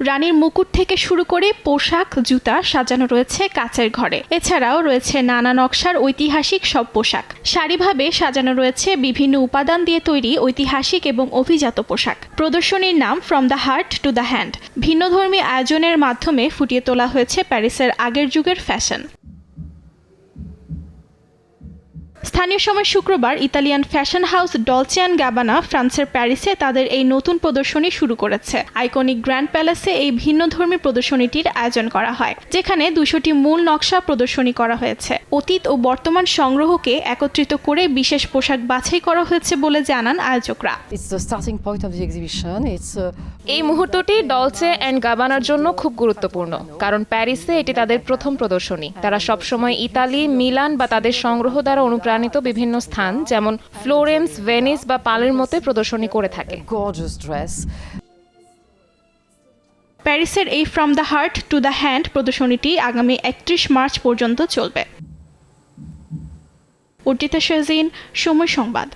রানীর মুকুট থেকে শুরু করে পোশাক, জুতা সাজানো রয়েছে কাচের ঘরে। এছাড়াও রয়েছে নানা নকশার ঐতিহাসিক সব পোশাক। সারিভাবে সাজানো রয়েছে বিভিন্ন উপাদান দিয়ে তৈরি ঐতিহাসিক এবং অভিজাত পোশাক। প্রদর্শনীর নাম from the heart to the hand. ভিন্নধর্মী আয়োজনের মাধ্যমে ফুটিয়ে তোলা হয়েছে প্যারিসের আগের যুগের ফ্যাশন। স্থানীয় সময় শুক্রবার ইতালিয়ান ফ্যাশন হাউস ডলচে অ্যান্ড গ্যাবানা ফ্রান্সের প্যারিসে তাদের এই নতুন প্রদর্শনী শুরু করেছে। আইকনিক গ্র্যান্ড প্যালেসে এই ভিন্নধর্মী প্রদর্শনীটির আয়োজন করা হয়, যেখানে 200টি মূল নকশা প্রদর্শনী করা হয়েছে। অতীত ও বর্তমান সংগ্রহকে একত্রিত করে বিশেষ পোশাক বাছাই করা হয়েছে বলে জানান আয়োজকরা। এই মুহূর্তটি ডলচে অ্যান্ড গাবানার জন্য খুব গুরুত্বপূর্ণ, কারণ প্যারিসে এটি তাদের প্রথম প্রদর্শনী। তারা সবসময় ইতালি, মিলান বা তাদের সংগ্রহ দ্বারা অনুপ্রাণিত বিভিন্ন স্থান যেমন ফ্লোরেন্স, ভেনিস বা পালেরমোতে প্রদর্শনী করে থাকে। প্যারিসের এই from the heart to the hand প্রদর্শনীটি আগামী 31 মার্চ পর্যন্ত চলবে। অর্জিতা শাহজিন, সময় সংবাদ।